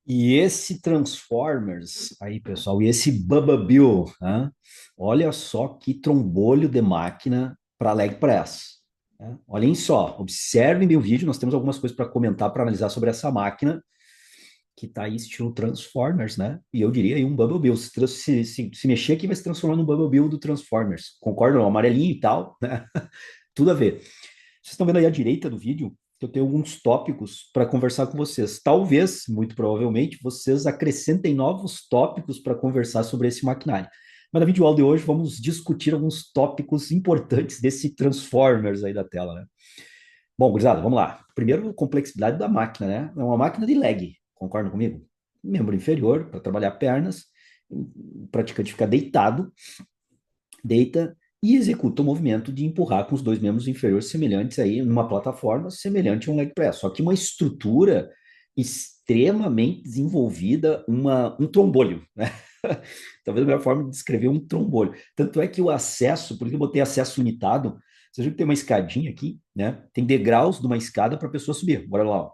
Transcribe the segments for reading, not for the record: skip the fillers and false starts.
E esse Transformers aí, pessoal, e esse Bubba Bill, né? Olha só que trombolho de máquina para leg press. Né? Olhem só, observem bem o vídeo, nós temos algumas coisas para comentar, para analisar sobre essa máquina, que está aí estilo Transformers, né? E eu diria aí um Bubble Bill. Se mexer aqui, vai se transformar no Bubble Bill do Transformers. Concordam? Amarelinho e tal, né? Tudo a ver. Vocês estão vendo aí à direita do vídeo que eu tenho alguns tópicos para conversar com vocês. Talvez, muito provavelmente, vocês acrescentem novos tópicos para conversar sobre esse maquinário. Mas na videoaula de hoje vamos discutir alguns tópicos importantes desse Transformers aí da tela, né? Bom, gurizada, vamos lá. Primeiro, complexidade da máquina, né? É uma máquina de leg, concordam comigo? Membro inferior, para trabalhar pernas, o praticante fica deitado, deita e executa o movimento de empurrar com os dois membros inferiores semelhantes aí numa plataforma semelhante a um leg press, só que uma estrutura extremamente desenvolvida, um trombolho, né? Talvez a melhor forma de descrever um trombolho. Tanto é que o acesso, por isso que eu botei acesso limitado, você viu que tem uma escadinha aqui, né? Tem degraus de uma escada para a pessoa subir. Bora lá, ó.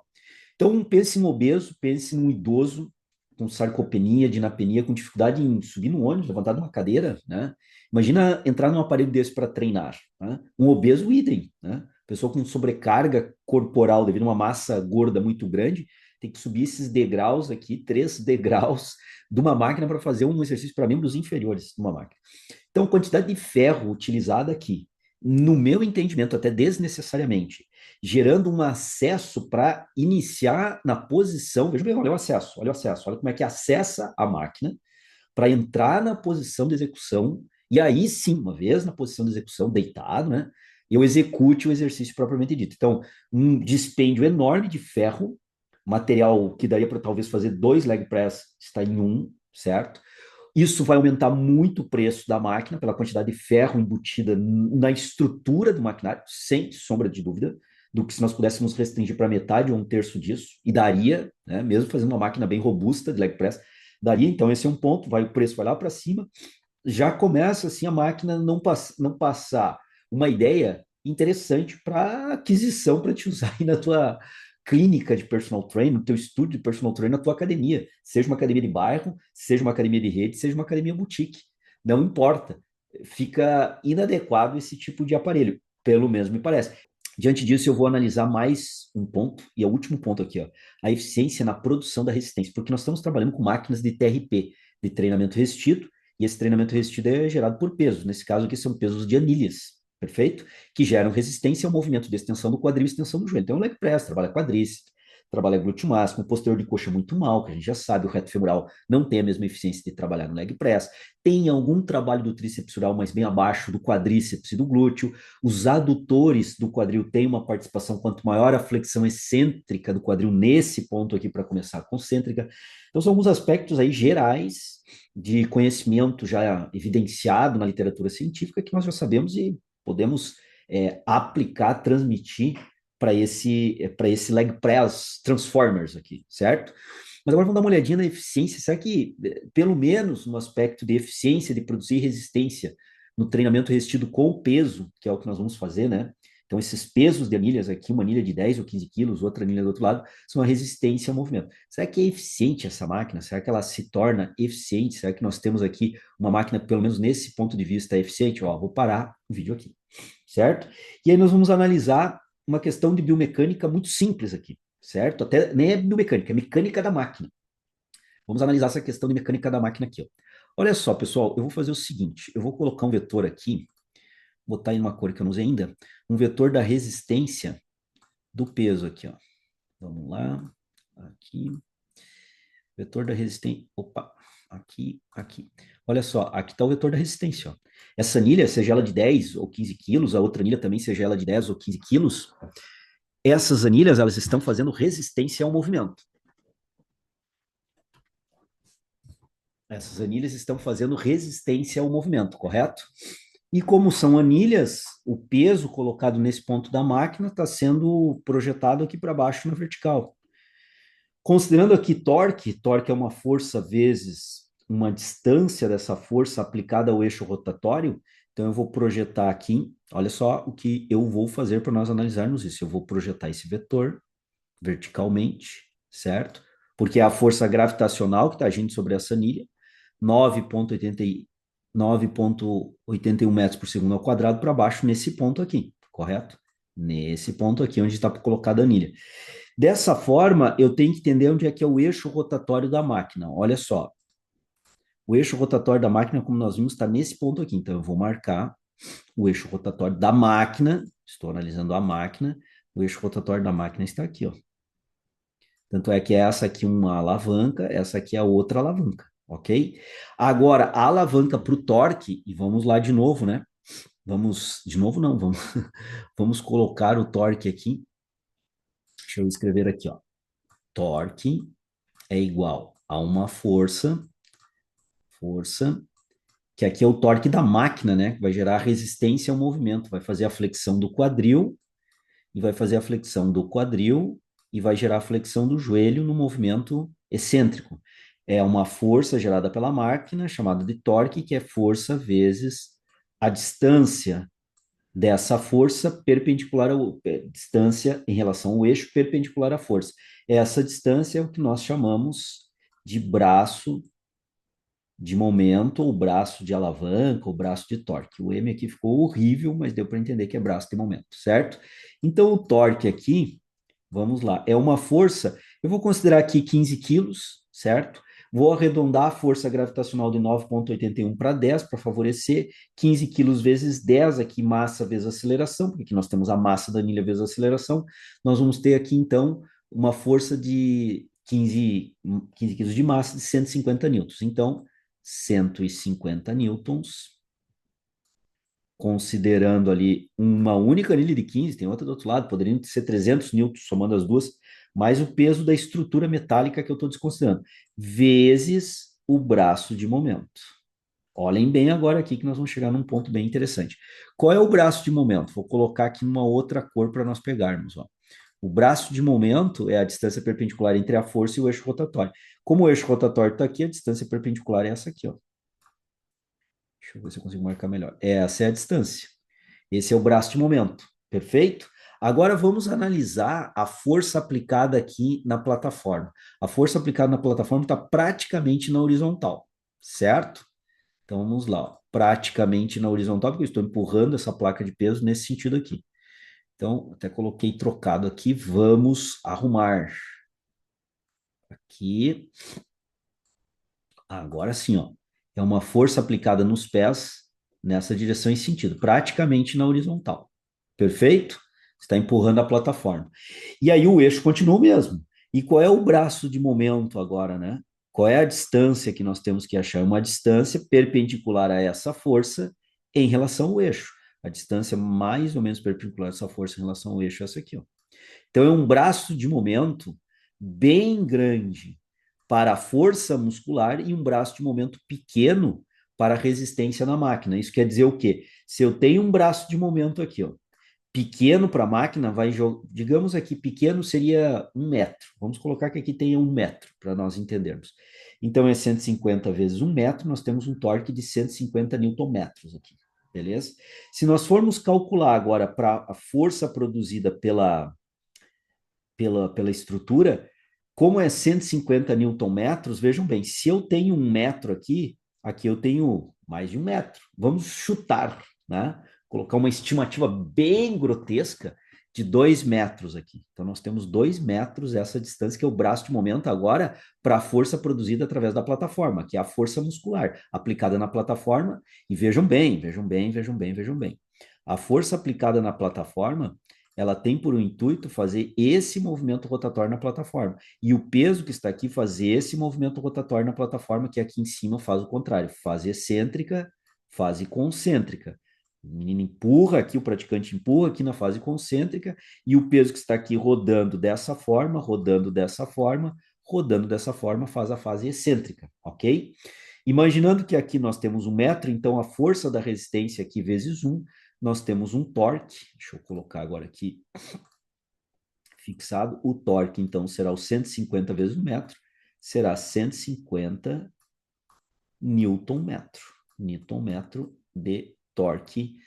Então, pense num obeso, pense num idoso com sarcopenia, dinapenia, com dificuldade em subir no ônibus, levantar de uma cadeira, né? Imagina entrar num aparelho desse para treinar, né? Um obeso, idem, né? Pessoa com sobrecarga corporal devido a uma massa gorda muito grande, tem que subir esses degraus aqui, 3 degraus de uma máquina para fazer um exercício para membros inferiores de uma máquina. Então, a quantidade de ferro utilizada aqui, no meu entendimento, até desnecessariamente, gerando um acesso para iniciar na posição. Veja bem, olha o acesso, olha o acesso, olha como é que acessa a máquina para entrar na posição de execução. E aí sim, uma vez na posição de execução, deitado, né? Eu execute o exercício propriamente dito. Então, um dispêndio enorme de ferro, material que daria para talvez fazer 2 leg press, está em um, certo? Isso vai aumentar muito o preço da máquina pela quantidade de ferro embutida na estrutura do maquinário, sem sombra de dúvida, do que se nós pudéssemos restringir para metade ou um terço disso, e daria, né, mesmo fazendo uma máquina bem robusta de leg press, daria. Então, esse é um ponto, o preço vai lá para cima, já começa assim a máquina não passar uma ideia interessante para aquisição para te usar aí na tua clínica de personal trainer, no teu estúdio de personal trainer, na tua academia, seja uma academia de bairro, seja uma academia de rede, seja uma academia boutique, não importa, fica inadequado esse tipo de aparelho, pelo menos me parece. Diante disso, eu vou analisar mais um ponto, e é o último ponto aqui, ó, a eficiência na produção da resistência, porque nós estamos trabalhando com máquinas de TRP, de treinamento resistido, e esse treinamento resistido é gerado por pesos. Nesse caso aqui são pesos de anilhas, perfeito? Que geram resistência ao movimento de extensão do quadril e extensão do joelho. Então, o leg press trabalha quadríceps, trabalha glúteo máximo, o posterior de coxa muito mal, que a gente já sabe, o reto femoral não tem a mesma eficiência de trabalhar no leg press. Tem algum trabalho do tríceps oral, mas bem abaixo do quadríceps e do glúteo. Os adutores do quadril têm uma participação, quanto maior a flexão excêntrica do quadril nesse ponto aqui para começar, concêntrica. Então, são alguns aspectos aí gerais de conhecimento já evidenciado na literatura científica que nós já sabemos e podemos aplicar, transmitir para esse leg press transformers aqui, certo? Mas agora vamos dar uma olhadinha na eficiência. Será que, pelo menos no aspecto de eficiência, de produzir resistência no treinamento resistido com o peso, que é o que nós vamos fazer, né? Então, esses pesos de anilhas aqui, uma anilha de 10 ou 15 quilos, outra anilha do outro lado, são a resistência ao movimento. Será que é eficiente essa máquina? Será que ela se torna eficiente? Será que nós temos aqui uma máquina, pelo menos nesse ponto de vista, eficiente? Ó, vou parar o vídeo aqui, certo? E aí nós vamos analisar uma questão de biomecânica muito simples aqui, certo? Até nem é biomecânica, é mecânica da máquina. Vamos analisar essa questão de mecânica da máquina aqui, ó. Olha só, pessoal, eu vou fazer o seguinte, eu vou colocar um vetor aqui, botar em uma cor que eu não usei ainda, um vetor da resistência do peso aqui, ó. Vamos lá, aqui, vetor da resistência, opa, aqui, aqui. Olha só, aqui está o vetor da resistência, ó. Essa anilha, seja ela de 10 ou 15 quilos, a outra anilha também, seja ela de 10 ou 15 quilos, essas anilhas, elas estão fazendo resistência ao movimento. Essas anilhas estão fazendo resistência ao movimento, correto? E como são anilhas, o peso colocado nesse ponto da máquina está sendo projetado aqui para baixo na vertical. Considerando aqui torque é uma força vezes uma distância dessa força aplicada ao eixo rotatório, então eu vou projetar aqui, olha só o que eu vou fazer para nós analisarmos isso. Eu vou projetar esse vetor verticalmente, certo? porque é a força gravitacional que está agindo sobre essa anilha, 9,81 metros por segundo ao quadrado para baixo nesse ponto aqui, correto? Nesse ponto aqui onde está colocada a anilha. Dessa forma, eu tenho que entender onde é que é o eixo rotatório da máquina. Olha só, o eixo rotatório da máquina, como nós vimos, está nesse ponto aqui. Então, eu vou marcar o eixo rotatório da máquina. Estou analisando a máquina. O eixo rotatório da máquina está aqui, ó. Tanto é que essa aqui é uma alavanca, essa aqui é a outra alavanca, ok? Agora, a alavanca para o torque, e vamos lá de novo, né? Vamos, de novo não, vamos, vamos colocar o torque aqui. Deixa eu escrever aqui, ó. Torque é igual a uma força, que aqui é o torque da máquina, né? Que vai gerar resistência ao movimento, vai fazer a flexão do quadril, e vai fazer a flexão do quadril, e vai gerar a flexão do joelho no movimento excêntrico. É uma força gerada pela máquina, chamada de torque, que é força vezes a distância dessa força perpendicular ao distância em relação ao eixo perpendicular à força. Essa distância é o que nós chamamos de braço de momento, ou braço de alavanca, ou braço de torque. O M aqui ficou horrível, mas deu para entender que é braço de momento, certo? Então, o torque aqui, vamos lá, é uma força, eu vou considerar aqui 15 quilos, certo? Vou arredondar a força gravitacional de 9,81 para 10 para favorecer 15 quilos vezes 10 aqui, massa vezes aceleração, porque aqui nós temos a massa da anilha vezes a aceleração. Nós vamos ter aqui, então, uma força de 15 quilos de massa de 150 newtons. Então, 150 newtons, considerando ali uma única anilha de 15, tem outra do outro lado, poderiam ser 300 newtons, somando as duas, mais o peso da estrutura metálica que eu estou desconsiderando, vezes o braço de momento. Olhem bem agora aqui que nós vamos chegar num ponto bem interessante. Qual é o braço de momento? Vou colocar aqui numa outra cor para nós pegarmos. Ó. O braço de momento é a distância perpendicular entre a força e o eixo rotatório. Como o eixo rotatório está aqui, a distância perpendicular é essa aqui. Ó. Deixa eu ver se eu consigo marcar melhor. Essa é a distância. Esse é o braço de momento. Perfeito? Agora vamos analisar a força aplicada aqui na plataforma. A força aplicada na plataforma está praticamente na horizontal, certo? Então vamos lá, ó. Praticamente na horizontal, porque eu estou empurrando essa placa de peso nesse sentido aqui. Então, até coloquei trocado aqui. Vamos arrumar. Aqui. Agora sim, ó. É uma força aplicada nos pés nessa direção e sentido, praticamente na horizontal. Perfeito? Está empurrando a plataforma. E aí o eixo continua o mesmo. E qual é o braço de momento agora, né? Qual é a distância que nós temos que achar? Uma distância perpendicular a essa força em relação ao eixo. A distância mais ou menos perpendicular a essa força em relação ao eixo é essa aqui, ó. Então é um braço de momento bem grande para a força muscular e um braço de momento pequeno para a resistência na máquina. Isso quer dizer o quê? Se eu tenho um braço de momento aqui, ó, pequeno para a máquina, vai digamos aqui, pequeno seria 1 metro. Vamos colocar que aqui tenha 1 metro, para nós entendermos. Então é 150 vezes 1 metro, nós temos um torque de 150 newton-metros aqui, beleza? Se nós formos calcular agora para a força produzida pela estrutura, como é 150 newton-metros, vejam bem, se eu tenho 1 metro aqui, aqui eu tenho mais de 1 metro. Vamos chutar, né? Colocar uma estimativa bem grotesca de 2 metros aqui. Então, nós temos 2 metros, essa distância que é o braço de momento agora para a força produzida através da plataforma, que é a força muscular aplicada na plataforma. E vejam bem, vejam bem, vejam bem, vejam bem. A força aplicada na plataforma ela tem por intuito fazer esse movimento rotatório na plataforma. E o peso que está aqui fazer esse movimento rotatório na plataforma, que aqui em cima faz o contrário, fase excêntrica, fase concêntrica. O menino empurra aqui, o praticante empurra aqui na fase concêntrica, e o peso que está aqui rodando dessa forma, rodando dessa forma, rodando dessa forma, faz a fase excêntrica, ok? Imaginando que aqui nós temos 1 metro, então a força da resistência aqui vezes 1, nós temos um torque, deixa eu colocar agora aqui, fixado, o torque então será o 150 vezes 1 metro, será 150 Newton-metro de torque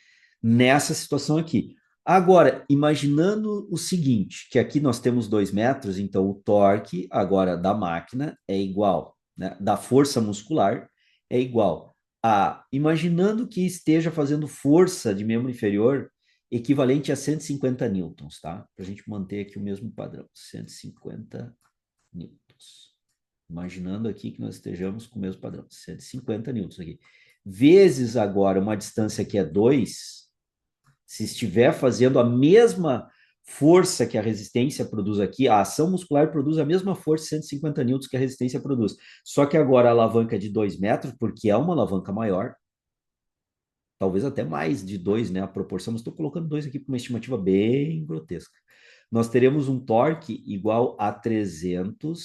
nessa situação aqui. Agora, imaginando o seguinte, que aqui nós temos 2 metros, então o torque agora da máquina é igual, né, da força muscular é igual a, imaginando que esteja fazendo força de membro inferior equivalente a 150 newtons, tá? Para a gente manter aqui o mesmo padrão, 150 newtons. Imaginando aqui que nós estejamos com o mesmo padrão, 150 newtons aqui. Vezes agora uma distância que é 2, se estiver fazendo a mesma força que a resistência produz aqui, a ação muscular produz a mesma força, 150 newtons, que a resistência produz. Só que agora a alavanca é de 2 metros, porque é uma alavanca maior, talvez até mais de 2, né? A proporção, mas estou colocando 2 aqui para uma estimativa bem grotesca. Nós teremos um torque igual a 300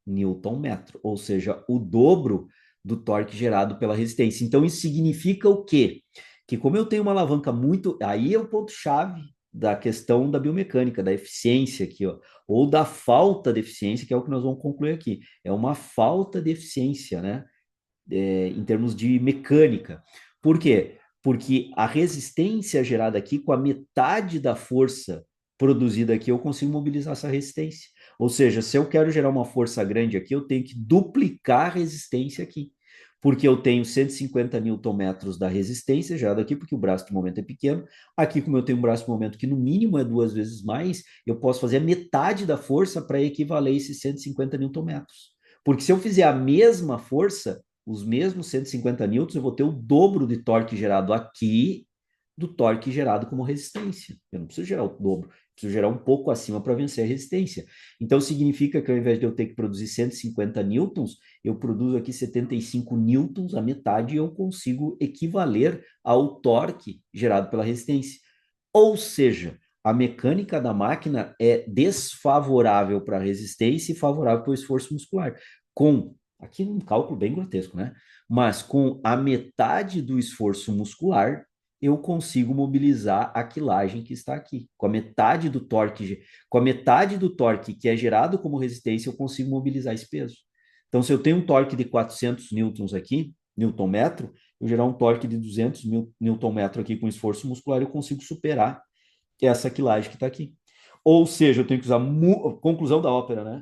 Newton metro, ou seja, o dobro do torque gerado pela resistência. Então, isso significa o quê? Que como eu tenho uma alavanca muito... Aí é o ponto-chave da questão da biomecânica, da eficiência aqui, ó, ou da falta de eficiência, que é o que nós vamos concluir aqui. É uma falta de eficiência, né? Em termos de mecânica. Por quê? Porque a resistência gerada aqui, com a metade da força produzida aqui, eu consigo mobilizar essa resistência. Ou seja, se eu quero gerar uma força grande aqui, eu tenho que duplicar a resistência aqui. Porque eu tenho 150 Nm da resistência gerada aqui, porque o braço de momento é pequeno. Aqui, como eu tenho um braço de momento que no mínimo é 2 vezes mais, eu posso fazer a metade da força para equivaler a esses 150 Nm. Porque se eu fizer a mesma força, os mesmos 150 newtons, eu vou ter o dobro de torque gerado aqui do torque gerado como resistência. Eu não preciso gerar o dobro, preciso gerar um pouco acima para vencer a resistência. Então, significa que ao invés de eu ter que produzir 150 newtons, eu produzo aqui 75 newtons, a metade, e eu consigo equivaler ao torque gerado pela resistência. Ou seja, a mecânica da máquina é desfavorável para a resistência e favorável para o esforço muscular. Com, aqui um cálculo bem grotesco, né? Mas com a metade do esforço muscular, eu consigo mobilizar a quilagem que está aqui. Com a metade do torque que é gerado como resistência, eu consigo mobilizar esse peso. Então, se eu tenho um torque de 400 newtons aqui, newton metro, eu gerar um torque de 200 newton metro aqui com esforço muscular, eu consigo superar essa quilagem que está aqui. Ou seja, eu tenho que usar conclusão da ópera, né?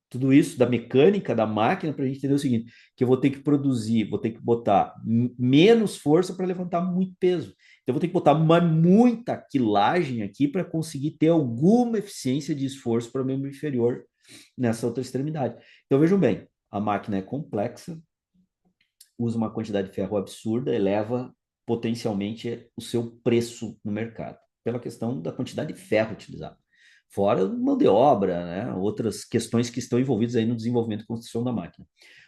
Tudo isso da mecânica da máquina para a gente entender o seguinte: que eu vou ter que produzir, vou ter que botar menos força para levantar muito peso. Então, eu vou ter que botar muita quilagem aqui para conseguir ter alguma eficiência de esforço para o membro inferior nessa outra extremidade. Então, vejam bem, a máquina é complexa, usa uma quantidade de ferro absurda, eleva potencialmente o seu preço no mercado, pela questão da quantidade de ferro utilizado. Fora mão de obra, né? Outras questões que estão envolvidas aí no desenvolvimento e construção da máquina.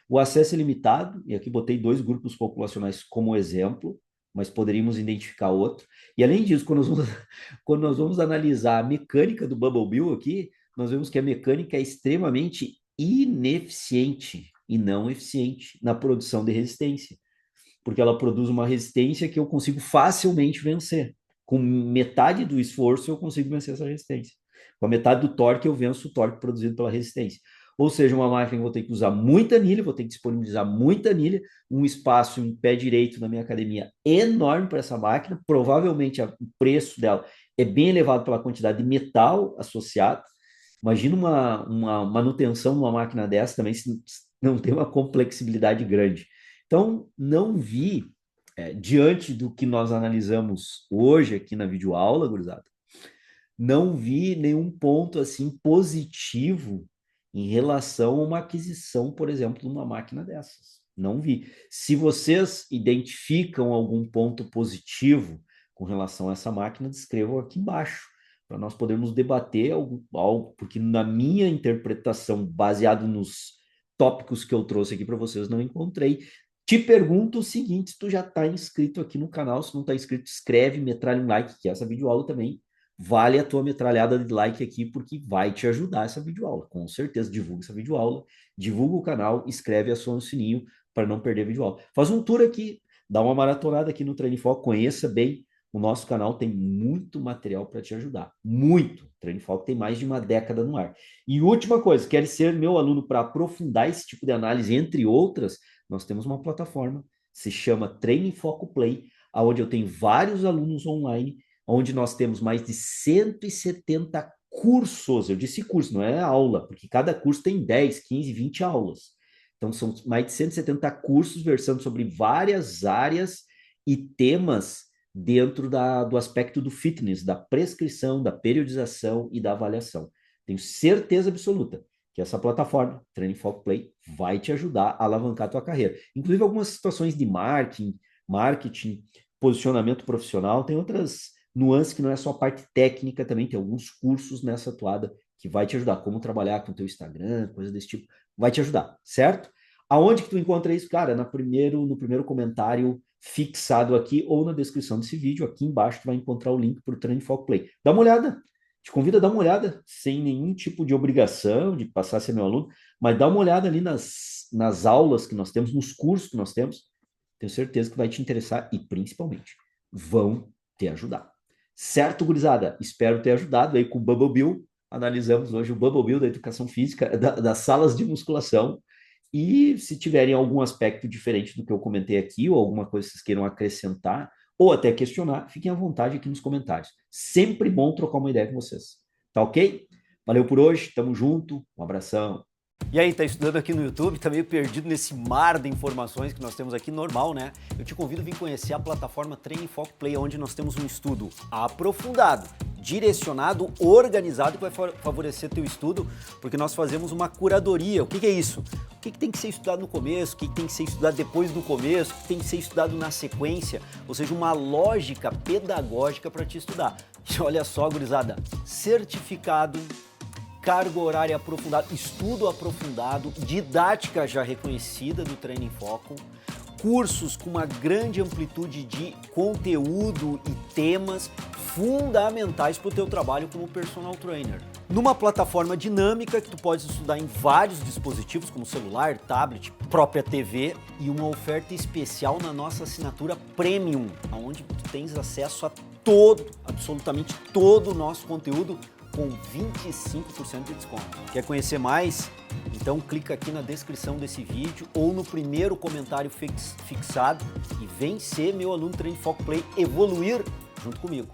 O acesso é limitado, e aqui botei 2 grupos populacionais como exemplo, mas poderíamos identificar outro. E além disso, quando nós vamos analisar a mecânica do Bubble Bill aqui, nós vemos que a mecânica é extremamente ineficiente e não eficiente na produção de resistência, porque ela produz uma resistência que eu consigo facilmente vencer. Com metade do esforço, eu consigo vencer essa resistência. Com a metade do torque, eu venço o torque produzido pela resistência. Ou seja, uma máquina que eu vou ter que usar muita anilha, vou ter que disponibilizar muita anilha, um espaço em pé direito na minha academia enorme para essa máquina, provavelmente o preço dela é bem elevado pela quantidade de metal associado. Imagina uma manutenção de uma máquina dessa também, se não tem uma complexibilidade grande. Então, não vi, diante do que nós analisamos hoje aqui na videoaula, gurizada, não vi nenhum ponto assim positivo em relação a uma aquisição, por exemplo, de uma máquina dessas. Não vi. Se vocês identificam algum ponto positivo com relação a essa máquina, descrevam aqui embaixo, para nós podermos debater algo, porque na minha interpretação, baseado nos tópicos que eu trouxe aqui para vocês, não encontrei. Te pergunto o seguinte: se tu já está inscrito aqui no canal, se não está inscrito, escreve, metralha um like, que essa videoaula também vale a tua metralhada de like aqui, porque vai te ajudar essa videoaula. Com certeza, divulga essa videoaula, divulga o canal, escreve e aciona o sininho para não perder a videoaula. Faz um tour aqui, dá uma maratonada aqui no Treine Foco, conheça bem o nosso canal, tem muito material para te ajudar. Muito. O Treine Foco tem mais de uma década no ar. E última coisa, quer ser meu aluno para aprofundar esse tipo de análise, entre outras, nós temos uma plataforma, se chama Treine Foco Play, onde eu tenho vários alunos online, onde nós temos mais de 170 cursos. Eu disse curso, não é aula, porque cada curso tem 10, 15, 20 aulas. Então, são mais de 170 cursos versando sobre várias áreas e temas dentro do aspecto do fitness, da prescrição, da periodização e da avaliação. Tenho certeza absoluta que essa plataforma, Training Foco Play, vai te ajudar a alavancar a tua carreira. Inclusive algumas situações de marketing, posicionamento profissional, tem outras nuances que não é só a parte técnica, também tem alguns cursos nessa toada que vai te ajudar, como trabalhar com o teu Instagram, coisas desse tipo, vai te ajudar, certo? Aonde que tu encontra isso? Cara, no primeiro comentário fixado aqui ou na descrição desse vídeo, aqui embaixo tu vai encontrar o link para o Training Foco Play. Dá uma olhada, te convido a dar uma olhada, sem nenhum tipo de obrigação de passar a ser meu aluno, mas dá uma olhada ali nas aulas que nós temos, nos cursos que nós temos, tenho certeza que vai te interessar e, principalmente, vão te ajudar. Certo, gurizada? Espero ter ajudado aí com o Bubble Bill. Analisamos hoje o Bubble Bill da educação física, das salas de musculação. E se tiverem algum aspecto diferente do que eu comentei aqui, ou alguma coisa que vocês queiram acrescentar, ou até questionar, fiquem à vontade aqui nos comentários. Sempre bom trocar uma ideia com vocês. Tá ok? Valeu por hoje, tamo junto, um abração. E aí, tá estudando aqui no YouTube, tá meio perdido nesse mar de informações que nós temos aqui, normal, né? Eu te convido a vir conhecer a plataforma Training Foco Play, onde nós temos um estudo aprofundado, direcionado, organizado, que vai favorecer teu estudo, porque nós fazemos uma curadoria. O que é isso? O que tem que ser estudado no começo, o que tem que ser estudado depois do começo, o que tem que ser estudado na sequência, ou seja, uma lógica pedagógica para te estudar. E olha só, gurizada, certificado, carga horária aprofundada, estudo aprofundado, didática já reconhecida do Training Foco, cursos com uma grande amplitude de conteúdo e temas fundamentais para o teu trabalho como personal trainer. Numa plataforma dinâmica que tu pode estudar em vários dispositivos, como celular, tablet, própria TV, e uma oferta especial na nossa assinatura Premium, onde tu tens acesso a absolutamente todo o nosso conteúdo com 25% de desconto. Quer conhecer mais? Então clica aqui na descrição desse vídeo ou no primeiro comentário fixado e vem ser meu aluno Training Foco Play, evoluir junto comigo.